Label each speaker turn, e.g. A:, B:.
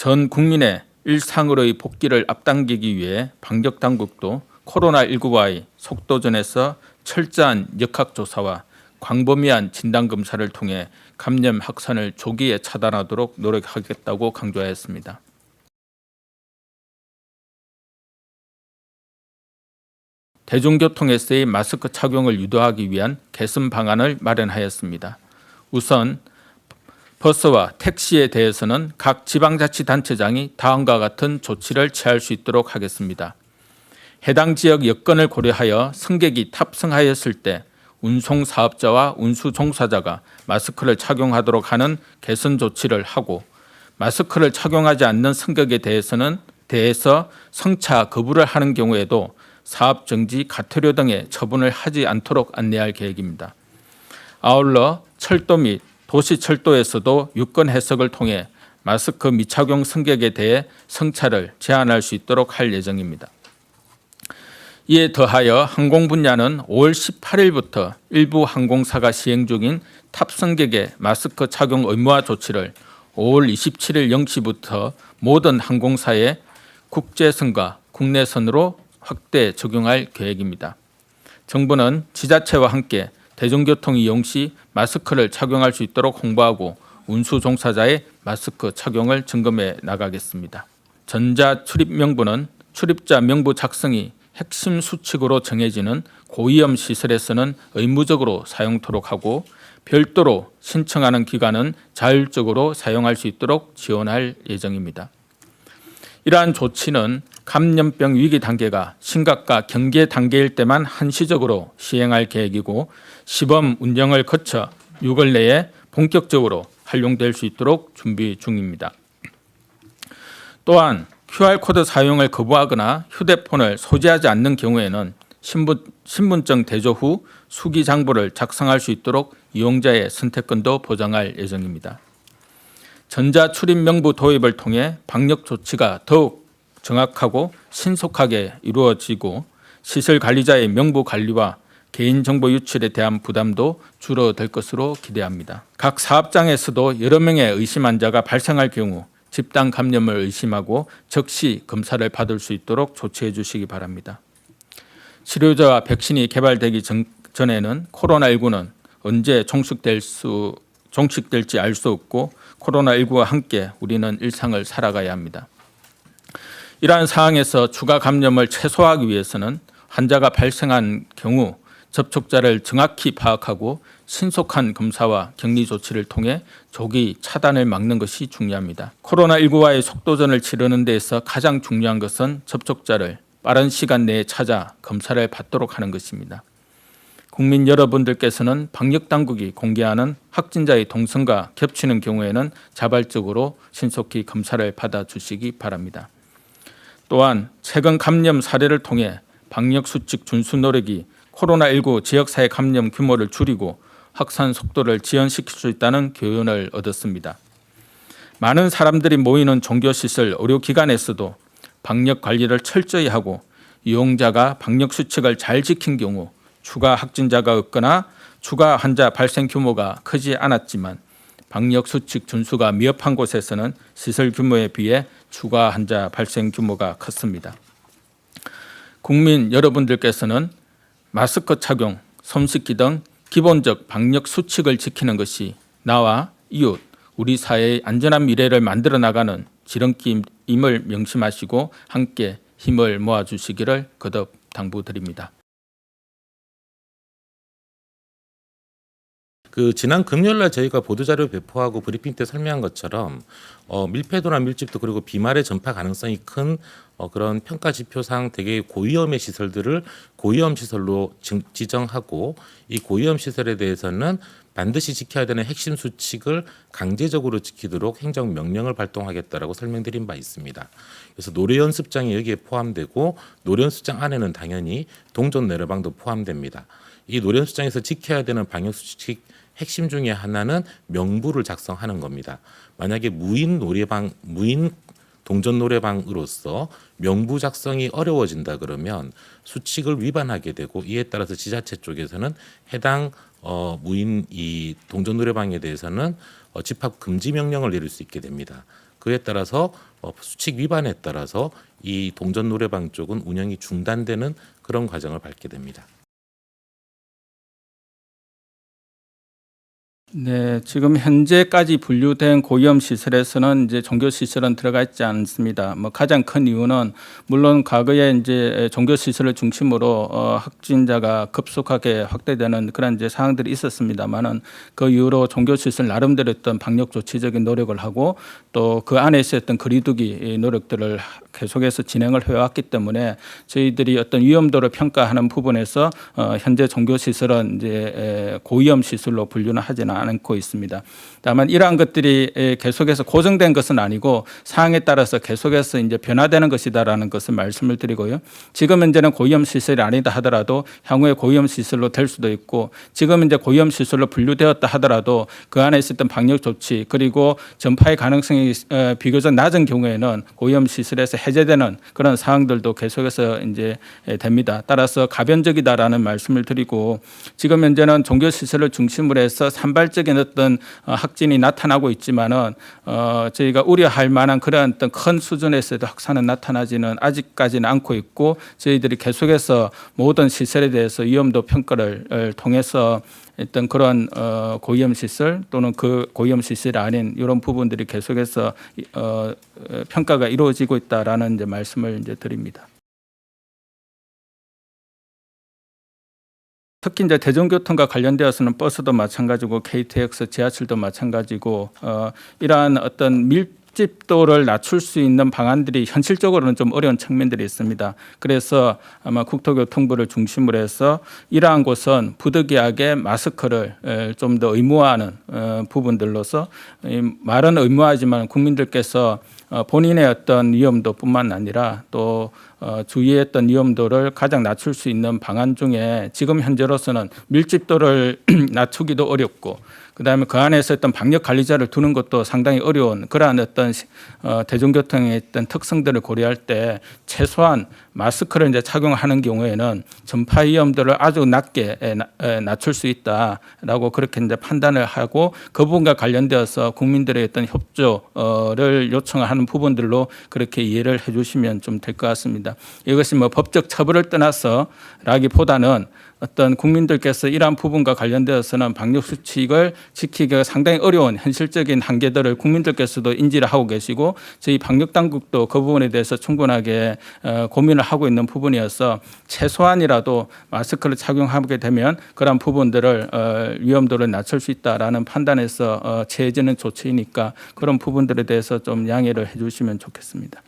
A: 전 국민의 일상으로의 복귀를 앞당기기 위해 방역당국도 코로나19와의 속도전에서 철저한 역학조사와 광범위한 진단검사를 통해 감염 확산을 조기에 차단하도록 노력하겠다고 강조하였습니다. 대중교통에서의 마스크 착용을 유도하기 위한 개선 방안을 마련하였습니다. 우선 버스와 택시에 대해서는 각 지방자치단체장이 다음과 같은 조치를 취할 수 있도록 하겠습니다. 해당 지역 여건을 고려하여 승객이 탑승하였을 때 운송사업자와 운수종사자가 마스크를 착용하도록 하는 개선 조치를 하고, 마스크를 착용하지 않는 승객에 대해서 승차 거부를 하는 경우에도 사업정지, 가태료 등의 처분을 하지 않도록 안내할 계획입니다. 아울러 철도 및 도시철도에서도 유권 해석을 통해 마스크 미착용 승객에 대해 승차를 제한할 수 있도록 할 예정입니다. 이에 더하여 항공 분야는 5월 18일부터 일부 항공사가 시행 중인 탑승객의 마스크 착용 의무화 조치를 5월 27일 0시부터 모든 항공사의 국제선과 국내선으로 확대 적용할 계획입니다. 정부는 지자체와 함께 대중교통 이용 시 마스크를 착용할 수 있도록 홍보하고 운수 종사자의 마스크 착용을 점검해 나가겠습니다. 전자 출입 명부는 출입자 명부 작성이 핵심 수칙으로 정해지는 고위험 시설에서는 의무적으로 사용토록 하고, 별도로 신청하는 기관은 자율적으로 사용할 수 있도록 지원할 예정입니다. 이러한 조치는 감염병 위기 단계가 심각과 경계 단계일 때만 한시적으로 시행할 계획이고, 시범 운영을 거쳐 6월 내에 본격적으로 활용될 수 있도록 준비 중입니다. 또한 QR코드 사용을 거부하거나 휴대폰을 소지하지 않는 경우에는 신분증 대조 후 수기장부를 작성할 수 있도록 이용자의 선택권도 보장할 예정입니다. 전자출입명부 도입을 통해 방역 조치가 더욱 정확하고 신속하게 이루어지고, 시설 관리자의 명부 관리와 개인정보 유출에 대한 부담도 줄어들 것으로 기대합니다. 각 사업장에서도 여러 명의 의심 환자가 발생할 경우 집단 감염을 의심하고 즉시 검사를 받을 수 있도록 조치해 주시기 바랍니다. 치료제와 백신이 개발되기 전에는 코로나19는 언제 종식될지 알 수 없고, 코로나19와 함께 우리는 일상을 살아가야 합니다. 이러한 상황에서 추가 감염을 최소화하기 위해서는 환자가 발생한 경우 접촉자를 정확히 파악하고 신속한 검사와 격리 조치를 통해 조기 차단을 막는 것이 중요합니다. 코로나19와의 속도전을 치르는 데에서 가장 중요한 것은 접촉자를 빠른 시간 내에 찾아 검사를 받도록 하는 것입니다. 국민 여러분들께서는 방역당국이 공개하는 확진자의 동선과 겹치는 경우에는 자발적으로 신속히 검사를 받아주시기 바랍니다. 또한 최근 감염 사례를 통해 방역수칙 준수 노력이 코로나19 지역사회 감염 규모를 줄이고 확산 속도를 지연시킬 수 있다는 교훈을 얻었습니다. 많은 사람들이 모이는 종교시설, 의료기관에서도 방역 관리를 철저히 하고, 이용자가 방역수칙을 잘 지킨 경우 추가 확진자가 없거나 추가 환자 발생 규모가 크지 않았지만, 방역수칙 준수가 미흡한 곳에서는 시설 규모에 비해 추가 환자 발생 규모가 컸습니다. 국민 여러분들께서는 마스크 착용, 손 씻기 등 기본적 방역 수칙을 지키는 것이 나와 이웃, 우리 사회의 안전한 미래를 만들어 나가는 지름길임을 명심하시고 함께 힘을 모아주시기를 거듭 당부드립니다.
B: 지난 금요일날 저희가 보도자료 배포하고 브리핑 때 설명한 것처럼 밀폐도나 밀집도 그리고 비말의 전파 가능성이 큰 그런 평가 지표상 되게 고위험의 시설들을 고위험 시설로 지정하고, 이 고위험 시설에 대해서는 반드시 지켜야 되는 핵심 수칙을 강제적으로 지키도록 행정명령을 발동하겠다라고 설명드린 바 있습니다. 그래서 노래연습장이 여기에 포함되고, 노래연습장 안에는 당연히 동전 노래방도 포함됩니다. 이 노래연습장에서 지켜야 되는 방역수칙 핵심 중에 하나는 명부를 작성하는 겁니다. 만약에 무인 동전 노래방으로서 명부 작성이 어려워진다 그러면 수칙을 위반하게 되고, 이에 따라서 지자체 쪽에서는 해당 무인 이 동전 노래방에 대해서는 집합 금지 명령을 내릴 수 있게 됩니다. 그에 따라서 수칙 위반에 따라서 이 동전 노래방 쪽은 운영이 중단되는 그런 과정을 밟게 됩니다.
A: 네, 지금 현재까지 분류된 고위험 시설에서는 이제 종교 시설은 들어가 있지 않습니다. 뭐 가장 큰 이유는 물론 과거에 이제 종교 시설을 중심으로 확진자가 급속하게 확대되는 그런 이제 상황들이 있었습니다만은 그 이후로 종교 시설 나름대로 어떤 방역 조치적인 노력을 하고 또 그 안에 있었던 거리두기 노력들을 계속해서 진행을 해왔기 때문에 저희들이 어떤 위험도를 평가하는 부분에서 현재 종교 시설은 이제 고위험 시설로 분류는 하지는 않고 있습니다. 다만 이러한 것들이 계속해서 고정된 것은 아니고 상황에 따라서 계속해서 이제 변화되는 것이다라는 것을 말씀을 드리고요. 지금 현재는 고위험 시설이 아니다 하더라도 향후에 고위험 시설로 될 수도 있고 지금 이제 고위험 시설로 분류되었다 하더라도 그 안에 있었던 방역 조치 그리고 전파의 가능성이 비교적 낮은 경우에는 고위험 시설에서 해제되는 그런 상황들도 계속해서 이제 됩니다. 따라서 가변적이다라는 말씀을 드리고 지금 현재는 종교 시설을 중심으로 해서 산발적인 어떤 확진이 나타나고 있지만은 저희가 우려할 만한 그런 어떤 큰 수준에서도 확산은 나타나지는 아직까지는 않고 있고 저희들이 계속해서 모든 시설에 대해서 위험도 평가를 통해서 어떤 그런 고위험 시설 또는 그 고위험 시설이 아닌 이런 부분들이 계속해서 평가가 이루어지고 있다라는 이제 말씀을 이제 드립니다. 특히 이제 대중교통과 관련되어서는 버스도 마찬가지고 KTX, 지하철도 마찬가지고 이러한 어떤 밀집도를 낮출 수 있는 방안들이 현실적으로는 좀 어려운 측면들이 있습니다. 그래서 아마 국토교통부를 중심으로 해서 이러한 곳은 부득이하게 마스크를 좀 더 의무화하는 부분들로서 말은 의무화하지만 국민들께서 본인의 어떤 위험도뿐만 아니라 또 주위의 어떤 위험도를 가장 낮출 수 있는 방안 중에 지금 현재로서는 밀집도를 낮추기도 어렵고 그다음에 그 안에서 어떤 방역 관리자를 두는 것도 상당히 어려운 그러한 어떤 대중교통의 어떤 특성들을 고려할 때 최소한 마스크를 이제 착용하는 경우에는 전파 위험도를 아주 낮게 낮출 수 있다라고 그렇게 이제 판단을 하고 그 부분과 관련되어서 국민들의 어떤 협조를 요청하는 부분들로 그렇게 이해를 해주시면 좀 될 것 같습니다. 이것이 뭐 법적 처벌을 떠나서라기보다는 어떤 국민들께서 이러한 부분과 관련되어서는 방역 수칙을 지키기가 상당히 어려운 현실적인 한계들을 국민들께서도 인지를 하고 계시고 저희 방역 당국도 그 부분에 대해서 충분하게 고민을 하고 있는 부분이어서 최소한이라도 마스크를 착용하게 되면 그러한 부분들을 위험도를 낮출 수 있다라는 판단에서 취해지는 조치이니까 그런 부분들에 대해서 좀 양해를 해주시면 좋겠습니다.